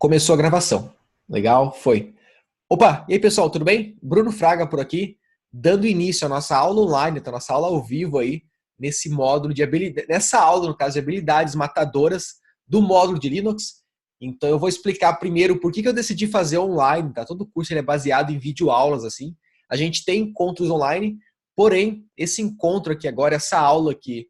Começou a gravação. Legal? Foi. Opa, e aí pessoal, tudo bem? Bruno Fraga por aqui, dando início à nossa aula online, tá? Nossa aula ao vivo aí, nesse módulo de habilidade, nessa aula, no caso, de habilidades matadoras do módulo de Linux. Então eu vou explicar primeiro por que eu decidi fazer online, tá? Todo o curso ele é baseado em videoaulas, assim. A gente tem encontros online, porém, esse encontro aqui agora, essa aula que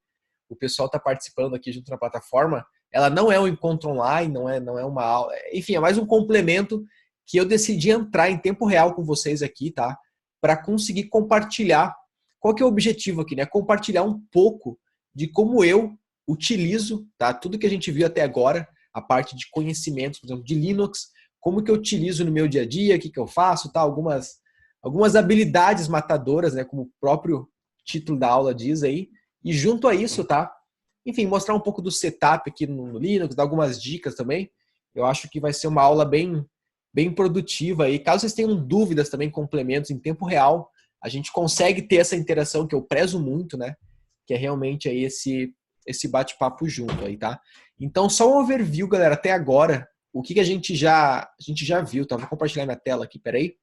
o pessoal está participando aqui junto na plataforma, ela não é um encontro online, não é uma aula, enfim, é mais um complemento que eu decidi entrar em tempo real com vocês aqui, tá? Para conseguir compartilhar. Qual que é o objetivo aqui, né? Compartilhar um pouco de como eu utilizo, tá? Tudo que a gente viu até agora, a parte de conhecimentos, por exemplo, de Linux, como que eu utilizo no meu dia a dia, o que que eu faço, tá? Algumas habilidades matadoras, né? Como o próprio título da aula diz aí. E junto a isso, tá? Enfim, mostrar um pouco do setup aqui no Linux, dar algumas dicas também. Eu acho que vai ser uma aula bem produtiva aí. Caso vocês tenham dúvidas também, complementos em tempo real, a gente consegue ter essa interação que eu prezo muito, né? Que é realmente aí esse bate-papo junto aí, tá? Então, só um overview, galera, até agora, o que a gente já viu, tá? Vou compartilhar minha tela aqui, peraí.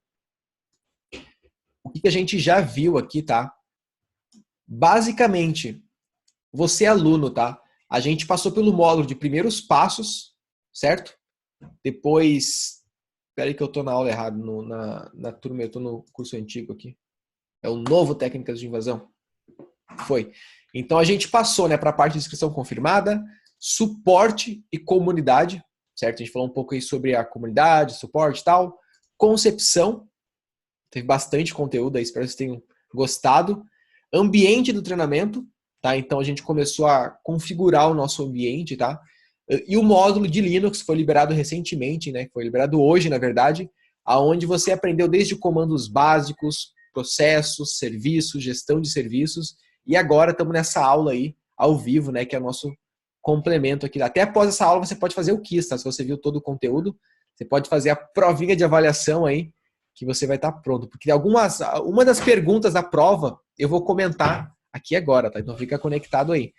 O que a gente já viu aqui, tá? Basicamente, você é aluno, tá? A gente passou pelo módulo de primeiros passos, certo? Depois, espera aí que eu tô na aula errada, na turma, eu tô no curso antigo aqui. É o novo Técnicas de Invasão. Foi. Então a gente passou, né, para a parte de inscrição confirmada, suporte e comunidade, certo? A gente falou um pouco aí sobre a comunidade, suporte e tal. Concepção, teve bastante conteúdo aí, espero que vocês tenham gostado. Ambiente do treinamento, tá? Então a gente começou a configurar o nosso ambiente, tá? E o módulo de Linux foi liberado recentemente, né? Foi liberado hoje, na verdade, aonde você aprendeu desde comandos básicos, processos, serviços, gestão de serviços, e agora estamos nessa aula aí, ao vivo, né? Que é o nosso complemento aqui. Até após essa aula você pode fazer o quiz, tá? Se você viu todo o conteúdo, você pode fazer a provinha de avaliação aí, que você vai estar pronto. Porque uma das perguntas da prova eu vou comentar aqui agora, tá? Então fica conectado aí.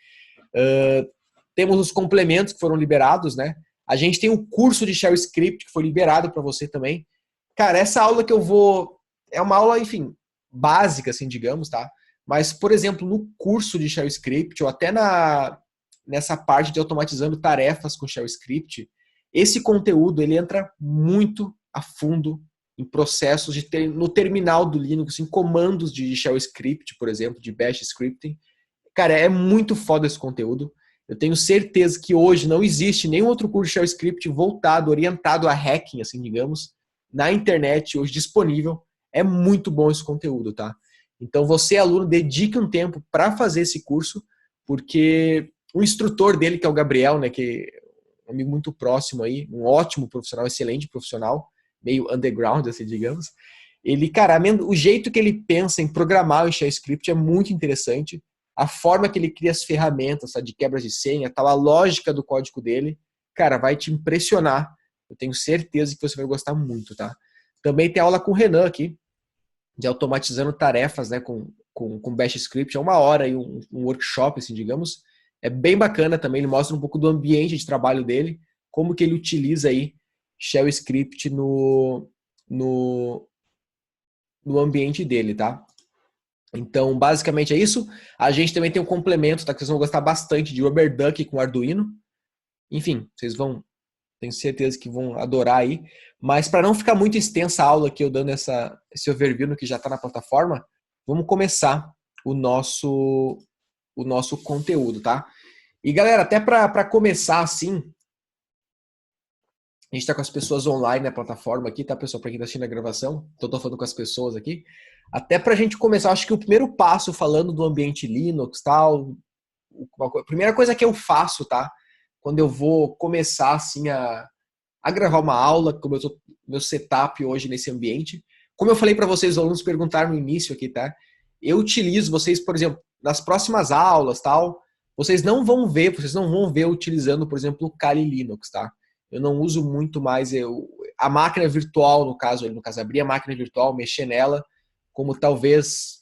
Temos os complementos que foram liberados, né? A gente tem o curso de Shell Script que foi liberado para você também. Cara, essa aula que eu vou... É uma aula, enfim, básica, assim, digamos, tá? Mas, por exemplo, no curso de Shell Script, ou até nessa parte de automatizando tarefas com Shell Script, esse conteúdo, ele entra muito a fundo em processos no terminal do Linux, em comandos de Shell Script, por exemplo, de Bash Scripting. Cara, é muito foda esse conteúdo. Eu tenho certeza que hoje não existe nenhum outro curso de Shell Script voltado, orientado a hacking, assim, digamos, na internet hoje disponível. É muito bom esse conteúdo, tá? Então você, aluno, dedique um tempo para fazer esse curso, porque o instrutor dele, que é o Gabriel, né, que é um amigo muito próximo aí, um ótimo profissional, excelente profissional, meio underground, assim, digamos. Ele, cara, o jeito que ele pensa em programar o Shell Script é muito interessante. A forma que ele cria as ferramentas, sabe, de quebras de senha, tal, a lógica do código dele, cara, vai te impressionar. Eu tenho certeza que você vai gostar muito, tá? Também tem aula com o Renan aqui, de automatizando tarefas, né, com Bash Script. É uma hora aí, um workshop, assim, digamos. É bem bacana também, ele mostra um pouco do ambiente de trabalho dele, como que ele utiliza aí Shell Script no ambiente dele, tá? Então, basicamente é isso. A gente também tem um complemento, tá? Que vocês vão gostar bastante de RubberDuck com Arduino. Enfim, vocês vão, tenho certeza que vão adorar aí. Mas para não ficar muito extensa a aula aqui, eu dando esse overview no que já está na plataforma, vamos começar o nosso conteúdo, tá? E galera, até para começar assim, a gente está com as pessoas online na plataforma aqui, tá, pessoal? Para quem está assistindo a gravação, então estou falando com as pessoas aqui. Até para a gente começar, acho que o primeiro passo, falando do ambiente Linux, tal, a primeira coisa que eu faço, tá? Quando eu vou começar, assim, a gravar uma aula, como eu tô meu setup hoje nesse ambiente. Como eu falei para vocês, os alunos perguntaram no início aqui, tá? Eu utilizo vocês, por exemplo, nas próximas aulas, tal, vocês não vão ver eu utilizando, por exemplo, o Kali Linux, tá? Eu não uso muito mais a máquina virtual, no caso, abrir a máquina virtual, mexer nela, como talvez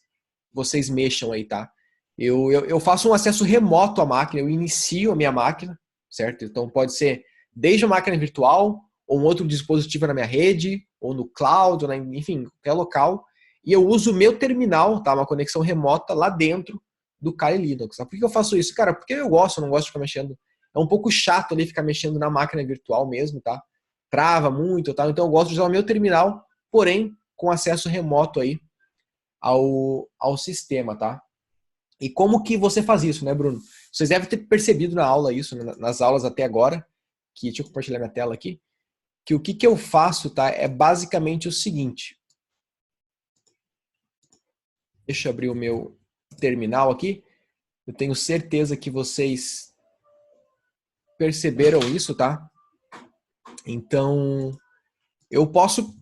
vocês mexam aí, tá? Eu faço um acesso remoto à máquina, eu inicio a minha máquina, certo? Então pode ser desde a máquina virtual ou um outro dispositivo na minha rede, ou no cloud, ou enfim, qualquer local, e eu uso o meu terminal, tá? Uma conexão remota lá dentro do Kali Linux. Tá? Por que eu faço isso? Cara, porque eu não gosto de ficar mexendo. É um pouco chato ali ficar mexendo na máquina virtual mesmo, tá? Trava muito, tá? Então eu gosto de usar o meu terminal, porém com acesso remoto aí ao sistema, tá? E como que você faz isso, né, Bruno? Vocês devem ter percebido na aula isso, né, nas aulas até agora, que deixa eu compartilhar minha tela aqui, que o que eu faço, tá, é basicamente o seguinte. Deixa eu abrir o meu terminal aqui. Eu tenho certeza que vocês perceberam isso, tá? Então, eu posso...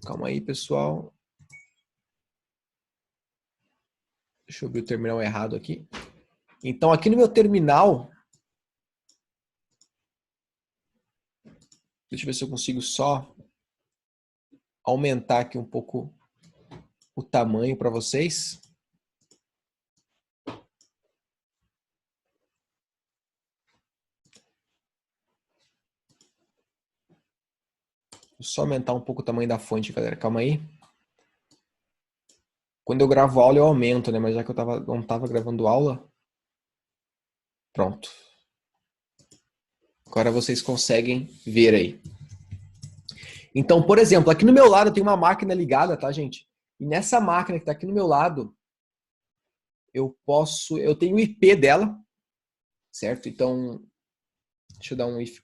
Calma aí, pessoal. Deixa eu abrir o terminal errado aqui. Então, aqui no meu terminal... Deixa eu ver se eu consigo só aumentar aqui um pouco o tamanho para vocês. Vou só aumentar um pouco o tamanho da fonte, galera. Calma aí. Quando eu gravo aula, eu aumento, né? Mas já que eu não estava gravando aula... Pronto. Agora vocês conseguem ver aí. Então, por exemplo, aqui no meu lado tem uma máquina ligada, tá, gente? E nessa máquina que está aqui no meu lado, eu tenho o IP dela, certo? Então, deixa eu dar um if.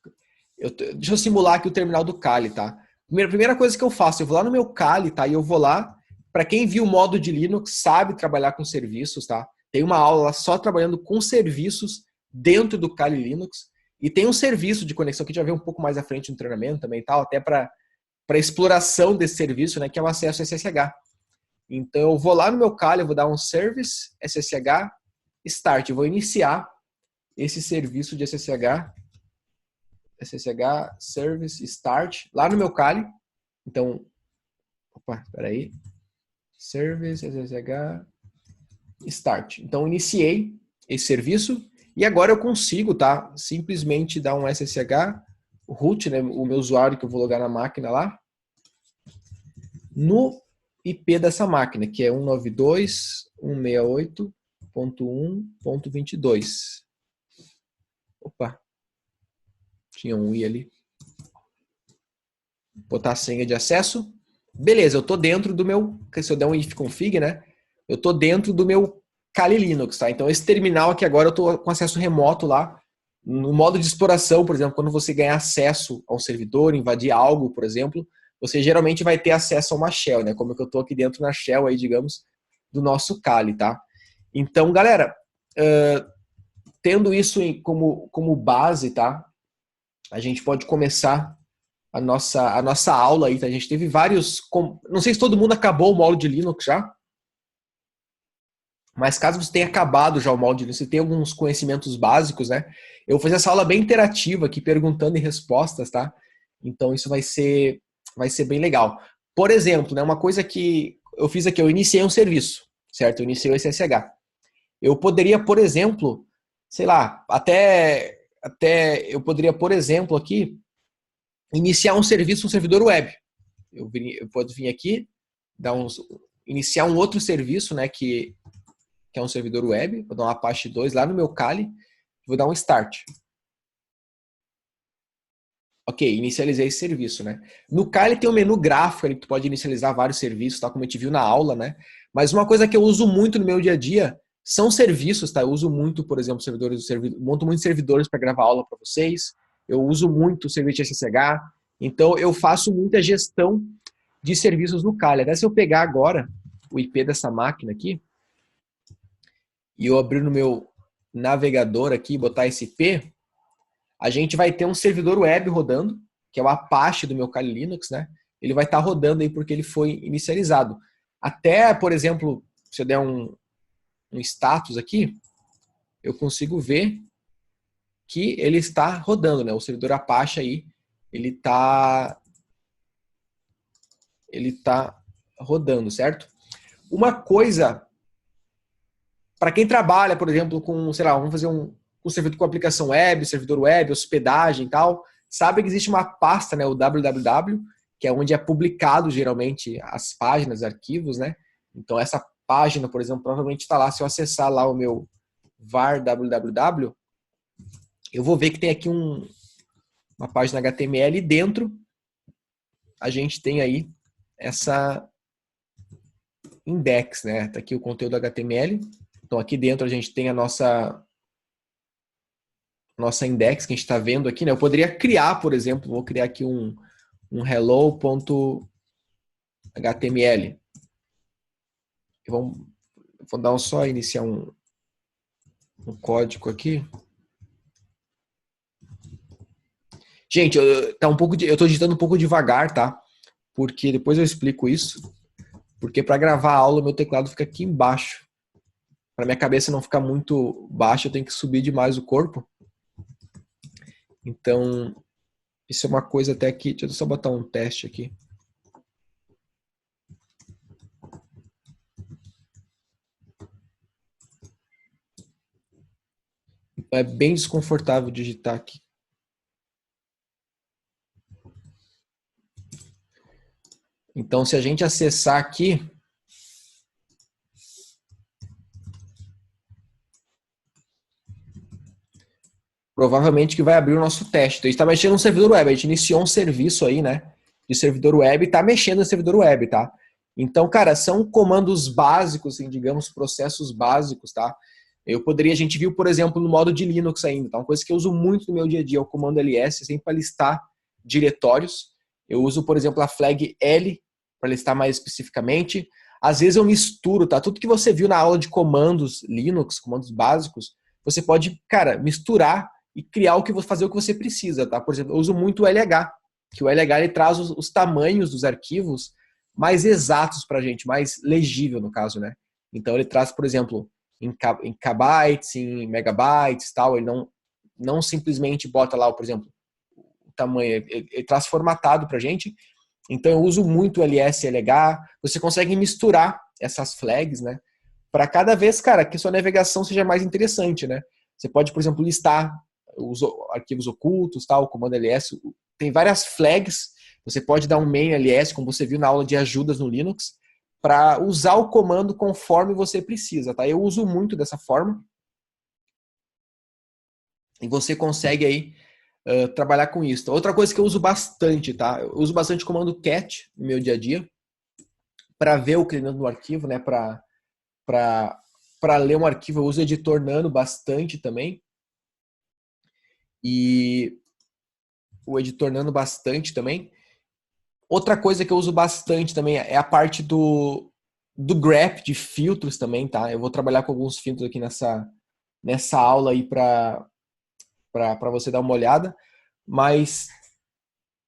Deixa eu simular aqui o terminal do Kali, tá? Primeira coisa que eu faço, eu vou lá no meu Kali, tá? E eu vou lá, para quem viu o modo de Linux, sabe trabalhar com serviços, tá? Tem uma aula lá só trabalhando com serviços dentro do Kali Linux. E tem um serviço de conexão que a gente vai ver um pouco mais à frente no treinamento também, tal, até para exploração desse serviço, né, que é o acesso SSH. Então eu vou lá no meu Kali, eu vou dar um service SSH start, eu vou iniciar esse serviço de SSH service start lá no meu Kali. Então, opa, espera aí. Service SSH start. Então iniciei esse serviço e agora eu consigo, tá? Simplesmente dar um SSH root, né, o meu usuário que eu vou logar na máquina lá, no IP dessa máquina, que é 192.168.1.22. Opa, tinha um I ali. Botar a senha de acesso. Beleza, eu tô dentro do meu, se eu der um ifconfig, né? Eu tô dentro do meu Kali Linux, tá? Então esse terminal aqui agora eu tô com acesso remoto lá. No modo de exploração, por exemplo, quando você ganhar acesso a um servidor, invadir algo, por exemplo, você geralmente vai ter acesso a uma shell, né? Como que eu estou aqui dentro na shell aí, digamos, do nosso Kali, tá? Então, galera, tendo isso como base, tá? A gente pode começar a nossa aula aí, tá? A gente teve vários... Não sei se todo mundo acabou o módulo de Linux já, mas caso você tenha acabado já o módulo de Linux, você tem alguns conhecimentos básicos, né? Eu vou fazer essa aula bem interativa aqui, perguntando e respostas, tá? Então isso vai ser bem legal. Por exemplo, né, uma coisa que eu fiz aqui, eu iniciei um serviço, certo? Eu iniciei o SSH. Eu poderia, por exemplo, sei lá, até eu poderia, por exemplo, aqui, iniciar um serviço, um servidor web. Eu posso vir aqui, iniciar um outro serviço, né, que é um servidor web, vou dar um Apache 2 lá no meu Kali, vou dar um start. Ok, inicializei esse serviço, né? No Kali tem um menu gráfico ali que tu pode inicializar vários serviços, tal como a gente viu na aula, né? Mas uma coisa que eu uso muito no meu dia a dia são serviços, tá? Eu uso muito, por exemplo, monto muitos servidores para gravar aula para vocês. Eu uso muito o serviço de SSH. Então eu faço muita gestão de serviços no Kali. Até se eu pegar agora o IP dessa máquina aqui e eu abrir no meu navegador aqui e botar esse IP, a gente vai ter um servidor web rodando, que é o Apache do meu Kali Linux, né? Ele vai estar rodando aí porque ele foi inicializado. Até, por exemplo, se eu der um status aqui, eu consigo ver que ele está rodando, né? O servidor Apache aí, ele tá rodando, certo? Uma coisa, para quem trabalha, por exemplo, com, sei lá, vamos fazer um servidor com aplicação web, servidor web, hospedagem e tal, sabe que existe uma pasta, né, o www, que é onde é publicado geralmente as páginas, arquivos, né? Então essa página, por exemplo, provavelmente está lá. Se eu acessar lá o meu var www, eu vou ver que tem aqui uma página HTML e dentro a gente tem aí essa index, né? Tá aqui o conteúdo HTML. Então aqui dentro a gente tem a nossa index que a gente está vendo aqui, né? Eu poderia criar, por exemplo, vou criar aqui um hello.html. Vou dar só iniciar um código aqui. Gente, eu estou digitando um pouco devagar, tá? Porque depois eu explico isso. Porque para gravar a aula, meu teclado fica aqui embaixo. Para minha cabeça não ficar muito baixa, eu tenho que subir demais o corpo. Então, isso é uma coisa até que... Deixa eu só botar um teste aqui. É bem desconfortável digitar aqui. Então, se a gente acessar aqui, provavelmente que vai abrir o nosso teste. Então, a gente está mexendo no servidor web. A gente iniciou um serviço aí, né? De servidor web e está mexendo no servidor web, tá? Então, cara, são comandos básicos, assim, digamos, processos básicos, tá? A gente viu, por exemplo, no modo de Linux ainda, tá? Uma coisa que eu uso muito no meu dia a dia é o comando ls, sempre para listar diretórios. Eu uso, por exemplo, a flag L para listar mais especificamente. Às vezes eu misturo, tá? Tudo que você viu na aula de comandos Linux, comandos básicos, você pode, cara, misturar e criar fazer o que você precisa, tá? Por exemplo, eu uso muito o LH, que o LH ele traz os tamanhos dos arquivos mais exatos para a gente, mais legível no caso, né? Então ele traz, por exemplo, em kbytes, em megabytes, tal. Ele não simplesmente bota lá, por exemplo, o tamanho. Ele traz formatado para a gente. Então eu uso muito o ls e LH. Você consegue misturar essas flags, né? Para cada vez, cara, que sua navegação seja mais interessante, né? Você pode, por exemplo, listar os arquivos ocultos, tal, o comando ls. Tem várias flags. Você pode dar um main ls, como você viu na aula de ajudas no Linux, para usar o comando conforme você precisa, tá? Eu uso muito dessa forma. E você consegue aí trabalhar com isso. Outra coisa que eu uso bastante, tá? Eu uso bastante o comando cat no meu dia a dia para ver o que tem dentro do arquivo, né? Para ler um arquivo, eu uso o editor Nano bastante também. E o editor Nano bastante também. Outra coisa que eu uso bastante também é a parte do grep, de filtros também, tá? Eu vou trabalhar com alguns filtros aqui nessa aula aí para você dar uma olhada. Mas,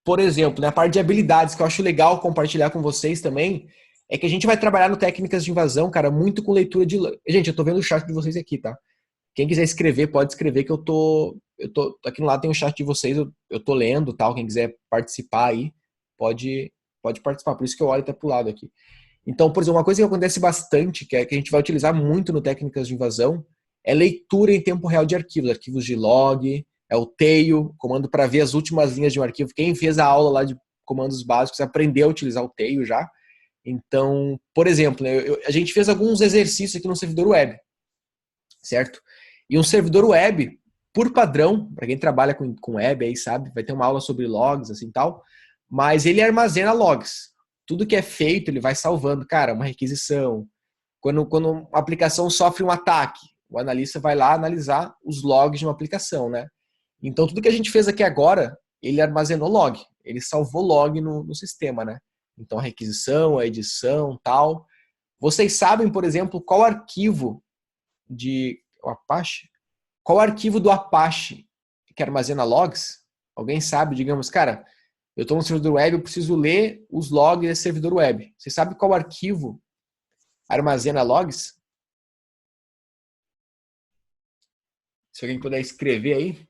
por exemplo, na parte de habilidades, que eu acho legal compartilhar com vocês também, é que a gente vai trabalhar no técnicas de invasão, cara, muito com leitura de... Gente, eu tô vendo o chat de vocês aqui, tá? Quem quiser escrever, pode escrever que eu tô aqui no lado tem o chat de vocês, eu tô lendo, tal, quem quiser participar aí, pode participar, por isso que eu olho até pro lado aqui. Então, por exemplo, uma coisa que acontece bastante, que a gente vai utilizar muito no técnicas de invasão, é leitura em tempo real de arquivos de log, é o tail, comando para ver as últimas linhas de um arquivo. Quem fez a aula lá de comandos básicos aprendeu a utilizar o tail já. Então, por exemplo, né, a gente fez alguns exercícios aqui no servidor web, certo? E um servidor web, por padrão, para quem trabalha com web aí sabe, vai ter uma aula sobre logs, assim tal, mas ele armazena logs. Tudo que é feito, ele vai salvando. Cara, uma requisição. Quando uma aplicação sofre um ataque, o analista vai lá analisar os logs de uma aplicação, né? Então, tudo que a gente fez aqui agora, ele armazenou log. Ele salvou log no sistema, né? Então, a requisição, a edição, tal. Vocês sabem, por exemplo, qual arquivo de o Apache? Qual arquivo do Apache que armazena logs? Alguém sabe, digamos, cara, eu estou no servidor web, eu preciso ler os logs desse servidor web. Você sabe qual arquivo armazena logs? Se alguém puder escrever aí.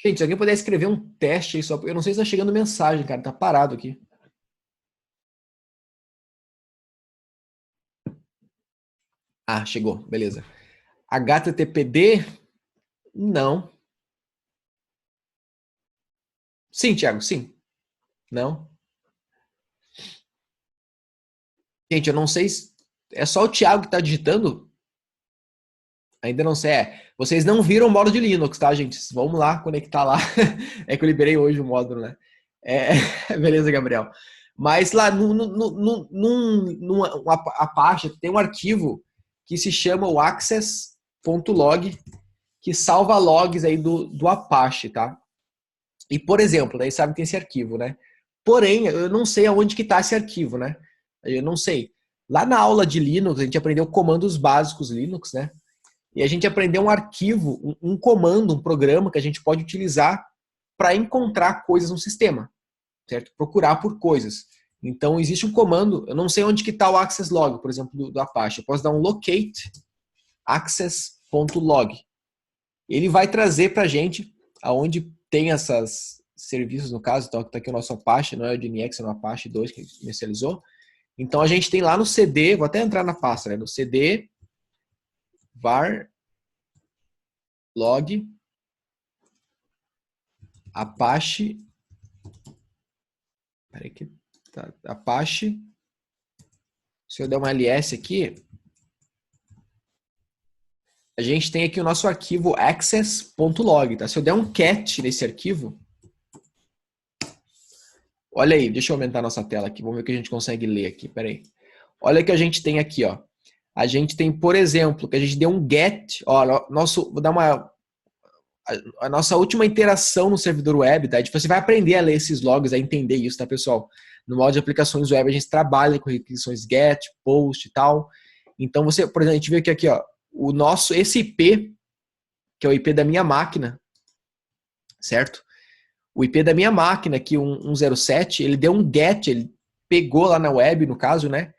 Gente, se alguém puder escrever um teste aí só, eu não sei se está chegando mensagem, cara, tá parado aqui. Ah, chegou, beleza. HTTPD? Não. Sim, Thiago, sim. Não. Gente, eu não sei se... É só o Thiago que está digitando? Ainda não sei. Vocês não viram o módulo de Linux, tá, gente? Vamos lá, conectar lá. É que eu liberei hoje o módulo, né? Beleza, Gabriel. Mas lá num Apache tem um arquivo que se chama o access.log, que salva logs aí do Apache, tá? E, por exemplo, daí sabe que tem esse arquivo, né? Porém, eu não sei aonde que tá esse arquivo, né? Eu não sei. Lá na aula de Linux, a gente aprendeu comandos básicos Linux, né? E a gente aprendeu um arquivo, um comando, um programa que a gente pode utilizar para encontrar coisas no sistema, certo? Procurar por coisas. Então, existe um comando, eu não sei onde que está o access log, por exemplo, do Apache. Eu posso dar um locate access.log. Ele vai trazer para a gente aonde tem essas serviços, no caso, então está aqui o nosso Apache, não é o DNX, é o Apache 2 que a gente inicializou. Então, a gente tem lá no CD, vou até entrar na pasta, né? No CD var log Apache. Peraí que tá. Apache. Se eu der um ls aqui, a gente tem aqui o nosso arquivo access.log, tá? Se eu der um cat nesse arquivo, olha aí, deixa eu aumentar a nossa tela aqui, vamos ver o que a gente consegue ler aqui, peraí. Olha o que a gente tem aqui, ó. A gente tem, por exemplo, que a gente deu um get, ó, vou dar a nossa última interação no servidor web, tá? Você vai aprender a ler esses logs, a entender isso, tá, pessoal? No modo de aplicações web, a gente trabalha com requisições get, post e tal. Então, por exemplo, a gente vê que aqui, ó, esse IP, que é o IP da minha máquina, certo? O IP da minha máquina aqui, 107, ele deu um get, ele pegou lá na web, no caso, né?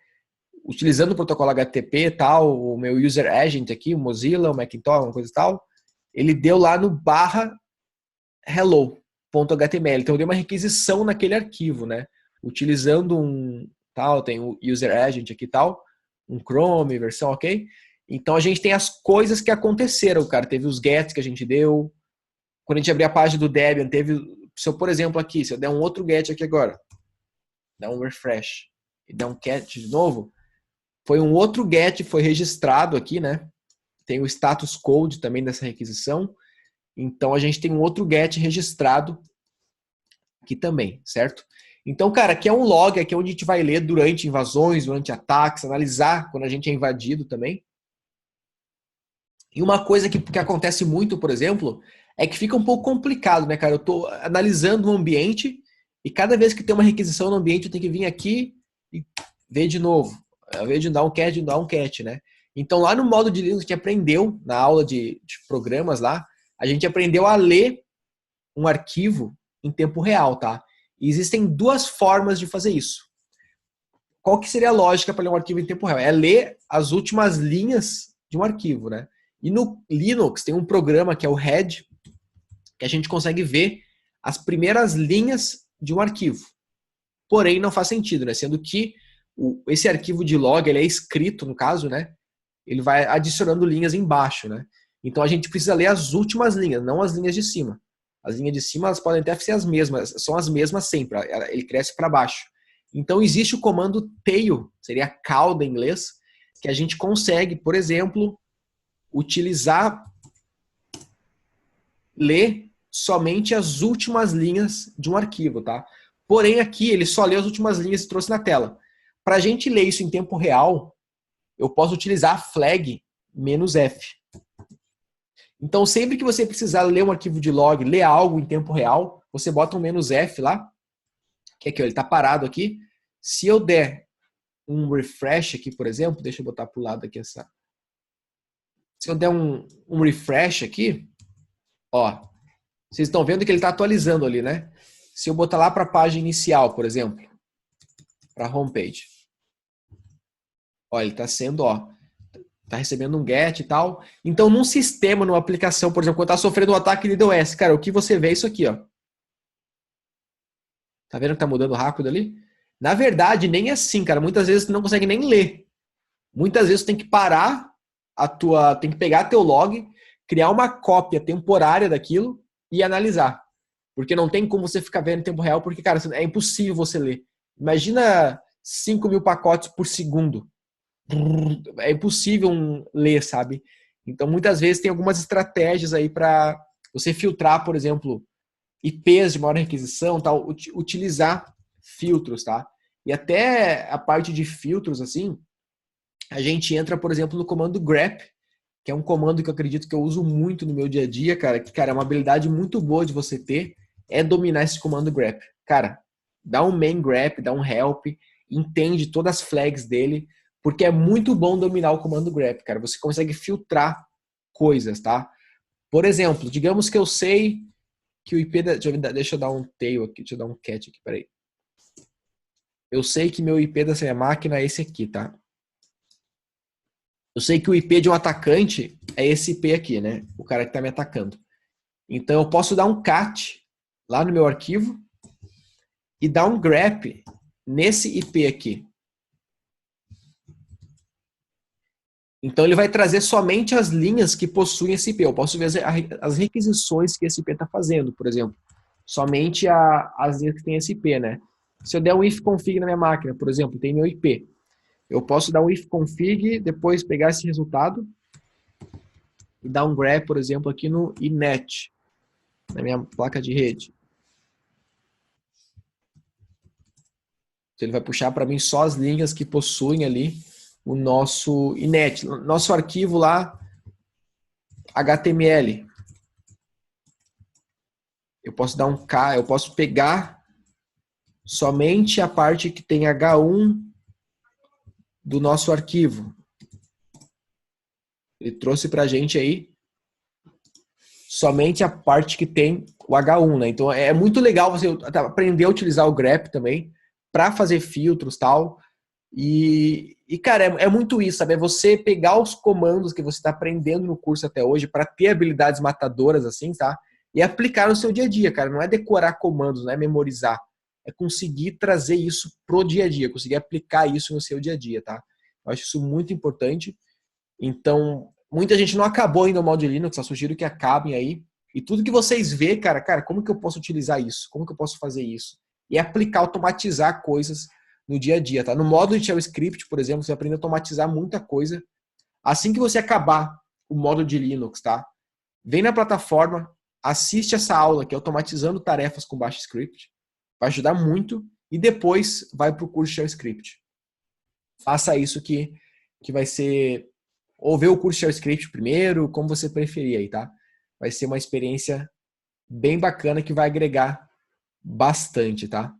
Utilizando o protocolo HTTP e tal, o meu user agent aqui, o Mozilla, o Macintosh, uma coisa e tal, ele deu lá no /hello.html. Então, eu dei uma requisição naquele arquivo, né? Utilizando tem o user agent aqui e tal, um Chrome, versão ok. Então, a gente tem as coisas que aconteceram, cara. Teve os gets que a gente deu. Quando a gente abrir a página do Debian, se eu, por exemplo, aqui, se eu der um outro get aqui agora, dar um refresh e der um get de novo, foi um outro get, foi registrado aqui, né? Tem o status code também dessa requisição. Então, a gente tem um outro get registrado aqui também, certo? Então, cara, aqui é um log, aqui é onde a gente vai ler durante invasões, durante ataques, analisar quando a gente é invadido também. E uma coisa que acontece muito, por exemplo, é que fica um pouco complicado, né, cara? Eu estou analisando um ambiente e cada vez que tem uma requisição no ambiente, eu tenho que vir aqui e ver de novo. Ao invés de dar um cat, né? Então, lá no modo de Linux, a gente aprendeu, na aula de programas lá, a gente aprendeu a ler um arquivo em tempo real, tá? E existem duas formas de fazer isso. Qual que seria a lógica para ler um arquivo em tempo real? É ler as últimas linhas de um arquivo, né? E no Linux tem um programa que é o Head, que a gente consegue ver as primeiras linhas de um arquivo. Porém, não faz sentido, né? Sendo que esse arquivo de log, ele é escrito, no caso, né? Ele vai adicionando linhas embaixo, né? Então, a gente precisa ler as últimas linhas, não as linhas de cima. As linhas de cima, elas podem até ser as mesmas, são as mesmas sempre, ele cresce para baixo. Então, existe o comando tail, seria cauda em inglês, que a gente consegue, por exemplo, utilizar, ler somente as últimas linhas de um arquivo, tá? Porém, aqui ele só lê as últimas linhas e trouxe na tela. Para a gente ler isso em tempo real, eu posso utilizar a flag "-f". Então, sempre que você precisar ler um arquivo de log, ler algo em tempo real, você bota um "-f" lá, que aqui, ó, ele está parado aqui. Se eu der um refresh aqui, por exemplo, deixa eu botar para o lado aqui essa. Se eu der um refresh aqui, ó, vocês estão vendo que ele está atualizando ali, né? Se eu botar lá para a página inicial, por exemplo, para a homepage, ó, ele está sendo, ó, tá recebendo um get e tal. Então, num sistema, numa aplicação, por exemplo, quando tá sofrendo um ataque de DOS, cara, o que você vê é isso aqui, ó. Tá vendo que tá mudando rápido ali? Na verdade, nem assim, cara. Muitas vezes tu não consegue nem ler. Muitas vezes tu tem que parar tem que pegar teu log, criar uma cópia temporária daquilo e analisar. Porque não tem como você ficar vendo em tempo real, porque, cara, é impossível você ler. Imagina 5.000 pacotes por segundo. É impossível ler, sabe? Então, muitas vezes tem algumas estratégias aí para você filtrar, por exemplo, IPs de maior requisição, tal, utilizar filtros, tá? E até a parte de filtros, assim, a gente entra, por exemplo, no comando grep, que é um comando que eu acredito que eu uso muito no meu dia a dia, cara, que, cara, é uma habilidade muito boa de você ter, é dominar esse comando grep. Cara, dá um main grep, dá um help, entende todas as flags dele, porque é muito bom dominar o comando grep, cara. Você consegue filtrar coisas, tá? Por exemplo, digamos que eu sei que o IP deixa eu dar um tail aqui, deixa eu dar um cat aqui, peraí. Eu sei que meu IP dessa minha máquina é esse aqui, tá? Eu sei que o IP de um atacante é esse IP aqui, né? O cara que tá me atacando. Então eu posso dar um cat lá no meu arquivo e dar um grep nesse IP aqui. Então ele vai trazer somente as linhas que possuem esse IP. Eu posso ver as requisições que esse IP está fazendo, por exemplo. Somente as linhas que tem esse IP, né? Se eu der um ifconfig na minha máquina, por exemplo, tem meu IP. Eu posso dar um ifconfig, depois pegar esse resultado e dar um grep, por exemplo, aqui no inet, na minha placa de rede. Então, ele vai puxar para mim só as linhas que possuem ali o nosso inet, nosso arquivo lá HTML. Eu posso dar um K, eu posso pegar somente a parte que tem H1 do nosso arquivo. Ele trouxe para a gente aí somente a parte que tem o H1, né? Então é muito legal você aprender a utilizar o grep também para fazer filtros e tal. E cara, é muito isso, sabe? É você pegar os comandos que você está aprendendo no curso até hoje para ter habilidades matadoras assim, tá? E aplicar no seu dia a dia, cara. Não é decorar comandos, não é memorizar. É conseguir trazer isso pro dia a dia, conseguir aplicar isso no seu dia a dia, tá? Eu acho isso muito importante. Então, muita gente não acabou ainda o molde Linux, eu sugiro que acabem aí. E tudo que vocês vê, cara, como que eu posso utilizar isso? Como que eu posso fazer isso? E aplicar, automatizar coisas no dia a dia, tá? No módulo de Shell Script, por exemplo, você aprende a automatizar muita coisa. Assim que você acabar o módulo de Linux, tá? Vem na plataforma, assiste essa aula aqui, automatizando tarefas com Bash Script. Vai ajudar muito. E depois vai para o curso Shell Script. Faça isso que vai ser... Ou ver o curso Shell Script primeiro, como você preferir aí, tá? Vai ser uma experiência bem bacana que vai agregar bastante, tá?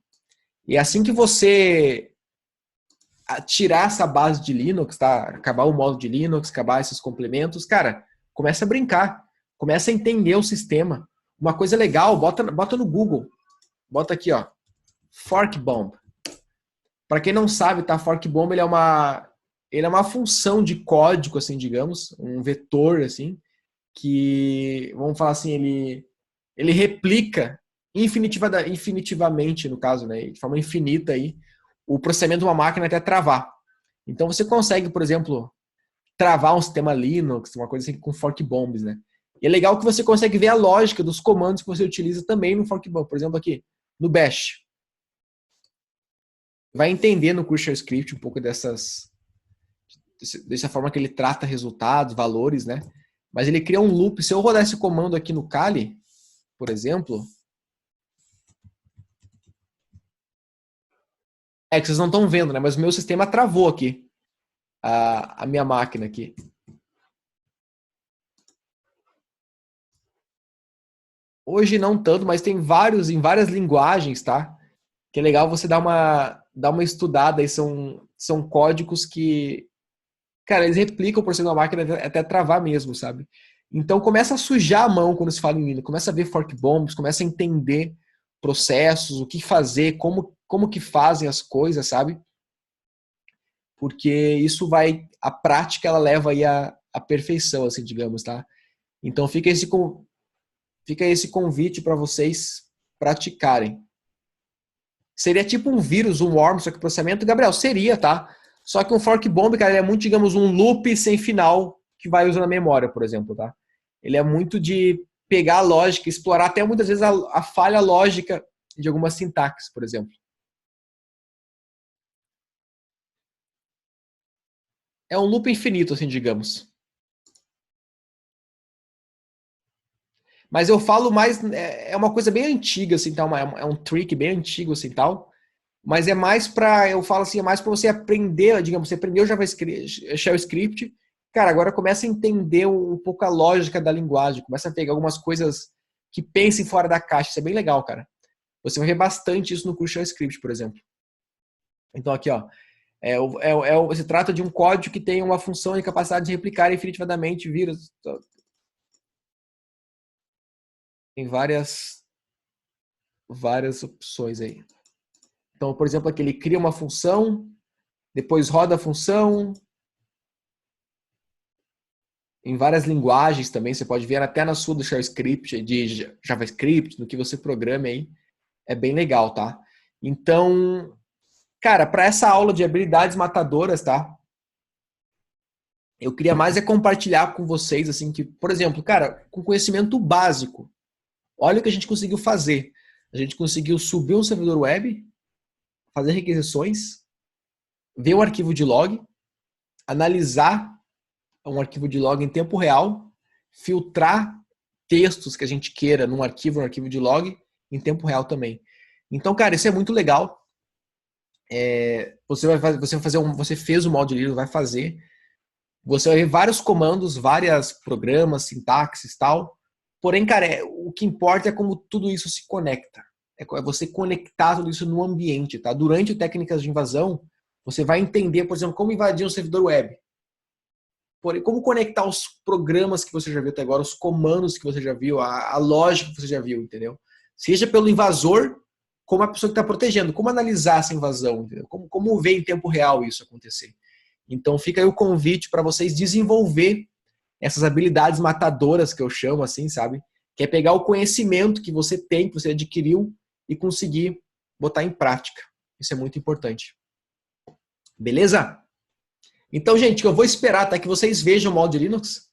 E assim que você tirar essa base de Linux, tá? Acabar o módulo de Linux, acabar esses complementos, cara, começa a brincar, começa a entender o sistema. Uma coisa legal, bota no Google, bota aqui, ó, Fork Bomb. Para quem não sabe, tá? Fork Bomb ele é uma função de código, assim, digamos, um vetor, assim, que, vamos falar assim, ele replica infinitivamente, no caso, né, de forma infinita aí, o processamento de uma máquina até travar. Então você consegue, por exemplo, travar um sistema Linux, uma coisa assim com fork bombs, né? E é legal que você consegue ver a lógica dos comandos que você utiliza também no fork bomb. Por exemplo, aqui, no bash. Vai entender no curso Shell Script um pouco dessa forma que ele trata resultados, valores, né? Mas ele cria um loop. Se eu rodar esse comando aqui no Kali, por exemplo, é que vocês não estão vendo, né? Mas o meu sistema travou aqui. A minha máquina aqui. Hoje não tanto, mas tem em várias linguagens, tá? Que é legal você dar uma estudada aí. São códigos que, cara, eles replicam o processo da máquina até travar mesmo, sabe? Então começa a sujar a mão quando se fala em Linux. Começa a ver fork bombs, começa a entender processos, o que fazer, como que fazem as coisas, sabe? Porque isso a prática ela leva aí à perfeição, assim, digamos, tá? Então fica esse convite para vocês praticarem. Seria tipo um vírus, um worm, só que processamento, Gabriel, seria, tá? Só que um fork bomb, cara, ele é muito, digamos, um loop sem final que vai usando a memória, por exemplo, tá? Ele é muito de pegar a lógica, explorar até muitas vezes a falha lógica de algumas sintaxes, por exemplo. É um loop infinito, assim, digamos. Mas eu falo mais, é uma coisa bem antiga, assim, tal, é um trick bem antigo, assim, tal. Mas é mais para, eu falo assim, é mais para você aprender, digamos, você aprendeu JavaScript, Shell Script, cara, agora começa a entender um pouco a lógica da linguagem, começa a pegar algumas coisas que pensem fora da caixa, isso é bem legal, cara. Você vai ver bastante isso no curso Shell Script, por exemplo. Então aqui, ó, se trata de um código que tem uma função e capacidade de replicar infinitivamente vírus. Tem várias opções aí. Então, por exemplo, aqui ele cria uma função, depois roda a função, em várias linguagens também, você pode ver até na sua do Shell Script, de JavaScript, no que você programa aí, é bem legal, tá? Então, cara, para essa aula de habilidades matadoras, tá? Eu queria mais é compartilhar com vocês, assim, que, por exemplo, cara, com conhecimento básico, olha o que a gente conseguiu fazer. A gente conseguiu subir um servidor web, fazer requisições, ver um arquivo de log, analisar um arquivo de log em tempo real, filtrar textos que a gente queira num arquivo, de log, em tempo real também. Então, cara, isso é muito legal. Você fez o molde livre, vai fazer. Você vai ver vários comandos, vários programas, sintaxes e tal. Porém, cara, o que importa é como tudo isso se conecta. É você conectar tudo isso no ambiente, tá? Durante técnicas de invasão, você vai entender, por exemplo, como invadir um servidor web. Porém, como conectar os programas que você já viu até agora, os comandos que você já viu, a lógica que você já viu, entendeu? Seja pelo invasor, como a pessoa que está protegendo. Como analisar essa invasão, entendeu? Como ver em tempo real isso acontecer. Então fica aí o convite para vocês desenvolver essas habilidades matadoras que eu chamo assim, sabe? Que é pegar o conhecimento que você tem, que você adquiriu e conseguir botar em prática. Isso é muito importante. Beleza? Então, gente, eu vou esperar até que vocês vejam o molde Linux.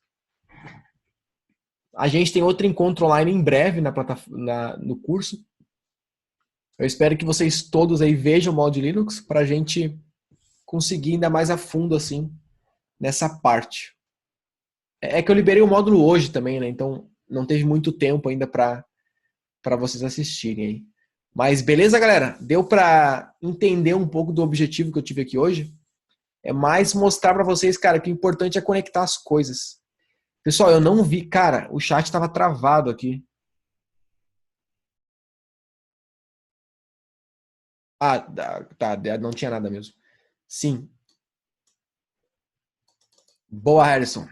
A gente tem outro encontro online em breve no curso. Eu espero que vocês todos aí vejam o molde Linux para a gente conseguir ainda mais a fundo assim nessa parte. É que eu liberei o módulo hoje também, né? Então não teve muito tempo ainda para vocês assistirem aí. Mas beleza, galera? Deu para entender um pouco do objetivo que eu tive aqui hoje? É mais mostrar para vocês, cara, que o importante é conectar as coisas. Pessoal, eu não vi, cara, o chat estava travado aqui. Ah, tá, não tinha nada mesmo. Sim. Boa, Harrison.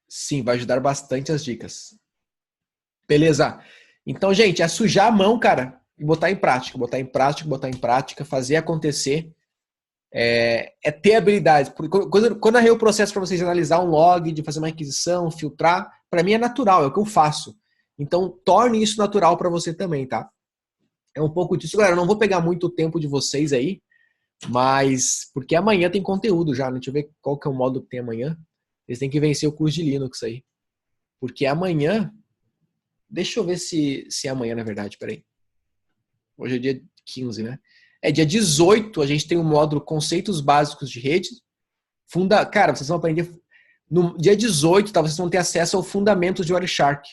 Sim, vai ajudar bastante as dicas. Beleza. Então, gente, é sujar a mão, cara, e botar em prática, botar em prática, fazer acontecer. É ter habilidades. Quando eu arrei o processo para vocês analisar um log, de fazer uma requisição, filtrar, para mim é natural, é o que eu faço. Então, torne isso natural para você também, tá? É um pouco disso. Galera, eu não vou pegar muito tempo de vocês aí, mas porque amanhã tem conteúdo já, né? Deixa eu ver qual que é o módulo que tem amanhã. Eles têm que vencer o curso de Linux aí. Porque amanhã, deixa eu ver se é amanhã, na verdade, peraí. Hoje é dia 15, né? É dia 18, a gente tem o módulo Conceitos Básicos de Rede. Cara, vocês vão aprender. No dia 18, tá? Vocês vão ter acesso ao Fundamentos de Wireshark.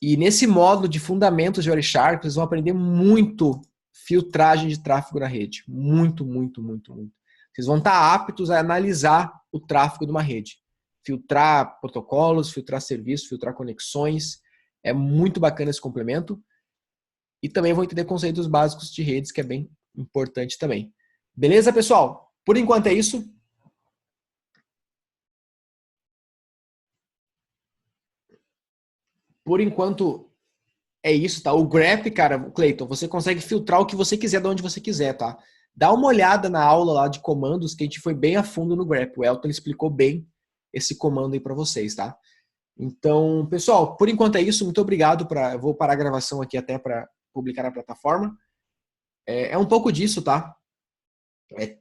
E nesse módulo de Fundamentos de Wireshark, vocês vão aprender muito filtragem de tráfego na rede. Muito, muito, muito, muito. Vocês vão estar aptos a analisar o tráfego de uma rede. Filtrar protocolos, filtrar serviços, filtrar conexões. É muito bacana esse complemento. E também vou entender conceitos básicos de redes, que é bem importante também. Beleza, pessoal? Por enquanto é isso. Por enquanto é isso, tá? O grep, cara, Cleiton, você consegue filtrar o que você quiser de onde você quiser, tá? Dá uma olhada na aula lá de comandos, que a gente foi bem a fundo no grep. O Elton explicou bem esse comando aí para vocês, tá? Então, pessoal, por enquanto é isso. Muito obrigado. Eu vou parar a gravação aqui até para publicar na plataforma. É um pouco disso, tá? É